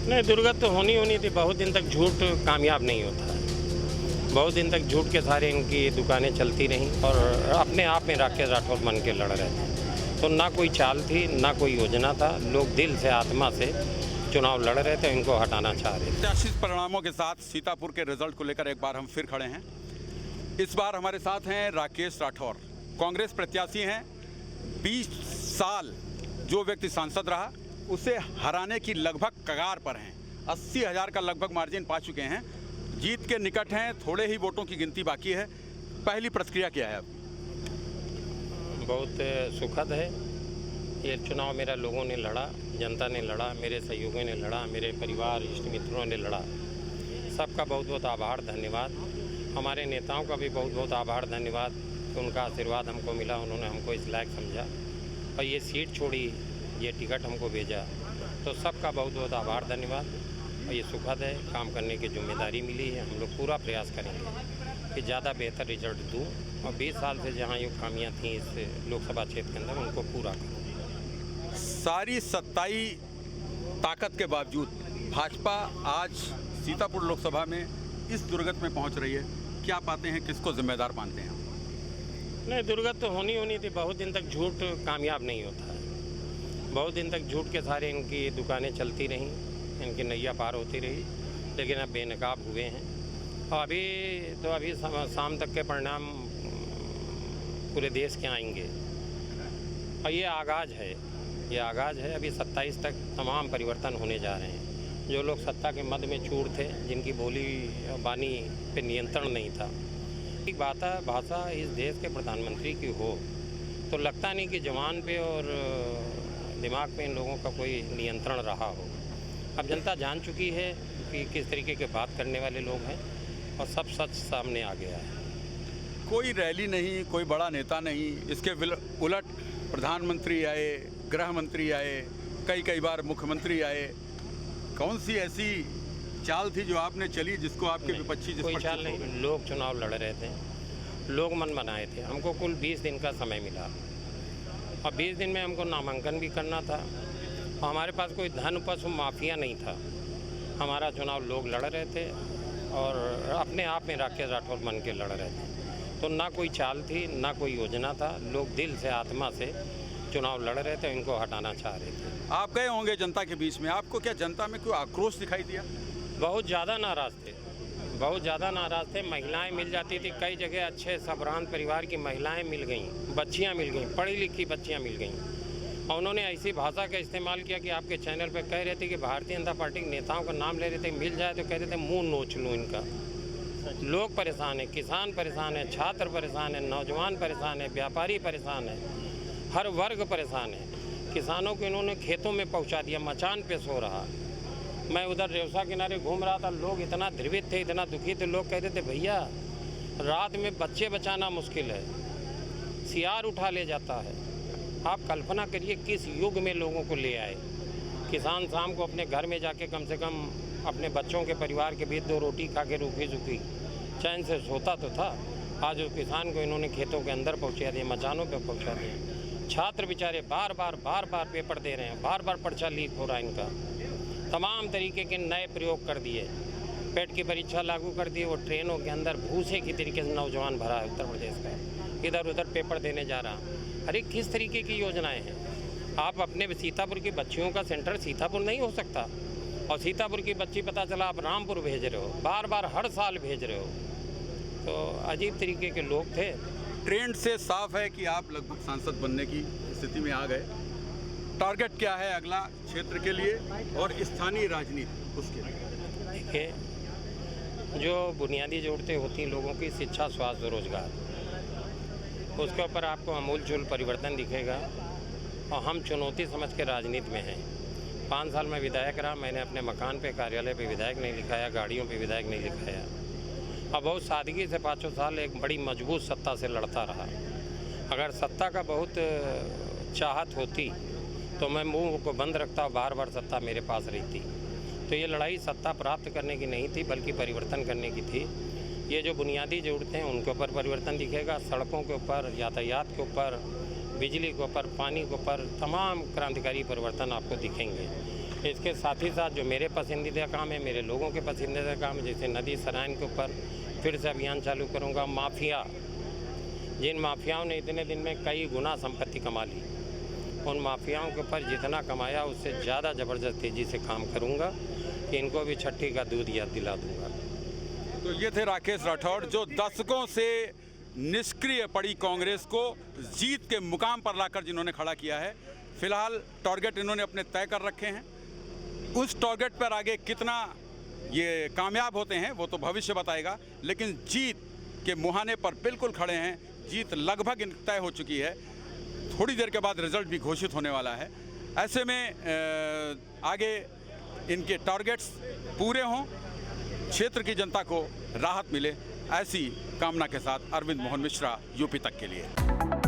नहीं, दुर्गत तो होनी थी। बहुत दिन तक झूठ कामयाब नहीं होता है। बहुत दिन तक झूठ के सारे इनकी दुकानें चलती रहीं और अपने आप में राकेश राठौर बन के लड़ रहे थे। तो ना कोई चाल थी, ना कोई योजना था। लोग दिल से, आत्मा से चुनाव लड़ रहे थे, इनको हटाना चाह रहे थे। प्रत्याशित परिणामों के साथ सीतापुर के रिजल्ट को लेकर एक बार हम फिर खड़े हैं। इस बार हमारे साथ हैं राकेश राठौर, कांग्रेस प्रत्याशी हैं। 20 साल जो व्यक्ति सांसद रहा, उसे हराने की लगभग कगार पर हैं। 80,000 का लगभग मार्जिन पा चुके हैं, जीत के निकट हैं, थोड़े ही वोटों की गिनती बाकी है। पहली प्रतिक्रिया क्या है आपकी? बहुत सुखद है। ये चुनाव मेरा लोगों ने लड़ा, जनता ने लड़ा, मेरे सहयोगियों ने लड़ा, मेरे परिवार इष्ट मित्रों ने लड़ा। सबका बहुत बहुत आभार, धन्यवाद। हमारे नेताओं का भी बहुत बहुत आभार, धन्यवाद कि उनका आशीर्वाद हमको मिला, उन्होंने हमको इस लायक समझा और ये सीट छोड़ी, ये टिकट हमको भेजा। तो सबका बहुत बहुत आभार, धन्यवाद। और ये सुखद है, काम करने की जिम्मेदारी मिली है। हम लोग पूरा प्रयास करेंगे कि ज़्यादा बेहतर रिजल्ट दूँ और 20 साल से जहाँ ये खामियाँ थीं इस लोकसभा क्षेत्र के अंदर, उनको पूरा करूँ। सारी सत्ताई ताकत के बावजूद भाजपा आज सीतापुर लोकसभा में इस दुर्गत में पहुंच रही है। क्या पाते हैं, किसको जिम्मेदार मानते हैं? नहीं, दुर्गत तो होनी थी। बहुत दिन तक झूठ कामयाब नहीं होता है। बहुत दिन तक झूठ के सारे इनकी दुकानें चलती रहीं, इनकी नैया पार होती रही, लेकिन अब बेनकाब हुए हैं। और अभी शाम तक के परिणाम पूरे देश के आएंगे और ये आगाज़ है। अभी 27 तक तमाम परिवर्तन होने जा रहे हैं। जो लोग सत्ता के मद में चूर थे, जिनकी बोली बानी पे नियंत्रण नहीं था, एक भाषा इस देश के प्रधानमंत्री की हो तो लगता नहीं कि जवान पे और दिमाग पे इन लोगों का कोई नियंत्रण रहा हो। अब जनता जान चुकी है कि किस तरीके के बात करने वाले लोग हैं और सब सच सामने आ गया है। कोई रैली नहीं, कोई बड़ा नेता नहीं, इसके उलट प्रधानमंत्री आए, गृह मंत्री आए, कई बार मुख्यमंत्री आए। कौन सी ऐसी चाल थी जो आपने चली जिसको आपके विपक्षी कोई चाल नहीं। लोग चुनाव लड़ रहे थे, लोग मन बनाए थे। हमको कुल 20 दिन का समय मिला और 20 दिन में हमको नामांकन भी करना था और हमारे पास कोई धन पशु माफिया नहीं था। हमारा चुनाव लोग लड़ रहे थे और अपने आप में राकेश राठौर बन के लड़ रहे थे। तो ना कोई चाल थी, ना कोई योजना था। लोग दिल से, आत्मा से चुनाव लड़ रहे थे, इनको हटाना चाह रहे थे। आप गए होंगे जनता के बीच में, आपको क्या जनता में कोई आक्रोश दिखाई दिया? बहुत ज़्यादा नाराज़ थे। महिलाएं मिल जाती थी, कई जगह अच्छे सबरान परिवार की महिलाएं मिल गईं, बच्चियां मिल गईं, पढ़ी लिखी बच्चियां मिल गईं और उन्होंने ऐसी भाषा का इस्तेमाल किया कि आपके चैनल पे कह रहे थे कि भारतीय जनता पार्टी के नेताओं का नाम ले रहे थे, मिल जाए तो कहते थे मुँह नोच लूँ इनका। लोग परेशान हैं, किसान परेशान है, छात्र परेशान है, नौजवान परेशान है, व्यापारी परेशान है, हर वर्ग परेशान है। किसानों को इन्होंने खेतों में पहुंचा दिया, मचान पे सो रहा। मैं उधर रेवसा किनारे घूम रहा था, लोग इतना ध्रुवित थे, इतना दुखी थे। लोग कहते थे भैया रात में बच्चे बचाना मुश्किल है, सियार उठा ले जाता है। आप कल्पना करिए किस युग में लोगों को ले आए। किसान शाम को अपने घर में जाके कम से कम अपने बच्चों के परिवार के बीच 2 रोटी खा के रूखी सूखी चैन से सोता तो था। आज उस किसान को इन्होंने खेतों के अंदर पहुँचा दिया, मचानों पे पहुँचा दिया। छात्र बेचारे बार बार पेपर दे रहे हैं, बार पर्चा लीक हो रहा है इनका। तमाम तरीके के नए प्रयोग कर दिए, पेट की परीक्षा लागू कर दी। वो ट्रेनों के अंदर भूसे की तरीके से नौजवान भरा है उत्तर प्रदेश का, इधर उधर पेपर देने जा रहा। अरे किस तरीके की योजनाएं हैं? आप अपने सीतापुर की बच्चियों का सेंटर सीतापुर नहीं हो सकता और सीतापुर की बच्ची पता चला आप रामपुर भेज रहे हो, बार हर साल भेज रहे हो। तो अजीब तरीके के लोग थे। ट्रेंड से साफ है कि आप लगभग सांसद बनने की स्थिति में आ गए। टारगेट क्या है अगला क्षेत्र के लिए और स्थानीय राजनीति उसके लिए? देखिए, जो बुनियादी ज़रूरतें होती हैं लोगों की, शिक्षा, स्वास्थ्य, रोजगार, उसके ऊपर आपको अमूलचूल परिवर्तन दिखेगा। और हम चुनौती समझ के राजनीति में हैं। 5 साल में विधायक रहा, मैंने अपने मकान पे, कार्यालय पे विधायक नहीं लिखाया, गाड़ियों पे विधायक नहीं लिखाया और बहुत सादगी से 5 साल एक बड़ी मजबूत सत्ता से लड़ता रहा। अगर सत्ता का बहुत चाहत होती तो मैं मुंह को बंद रखता और बार सत्ता मेरे पास रहती। तो ये लड़ाई सत्ता प्राप्त करने की नहीं थी, बल्कि परिवर्तन करने की थी। ये जो बुनियादी ज़रूरतें हैं उनके ऊपर परिवर्तन दिखेगा, सड़कों के ऊपर, यातायात के ऊपर, बिजली के ऊपर, पानी के ऊपर, तमाम क्रांतिकारी परिवर्तन आपको दिखेंगे। इसके साथ ही साथ जो मेरे पसंदीदा काम है, मेरे लोगों के पसंदीदा काम है, जैसे नदी सराइन के ऊपर फिर से अभियान चालू करूँगा। माफिया, जिन माफियाओं ने इतने दिन में कई गुना संपत्ति कमा ली, उन माफियाओं के ऊपर जितना कमाया उससे ज़्यादा ज़बरदस्त तेज़ी से काम करूँगा कि इनको भी छठी का दूध याद दिला दूँगा। तो ये थे राकेश राठौड़, जो दशकों से निष्क्रिय पड़ी कांग्रेस को जीत के मुकाम पर लाकर जिन्होंने खड़ा किया है। फिलहाल टारगेट इन्होंने अपने तय कर रखे हैं। उस टारगेट पर आगे कितना ये कामयाब होते हैं वो तो भविष्य बताएगा, लेकिन जीत के मुहाने पर बिल्कुल खड़े हैं। जीत लगभग तय हो चुकी है, थोड़ी देर के बाद रिजल्ट भी घोषित होने वाला है। ऐसे में आगे इनके टारगेट्स पूरे हों, क्षेत्र की जनता को राहत मिले, ऐसी कामना के साथ अरविंद मोहन मिश्रा, यूपी तक के लिए।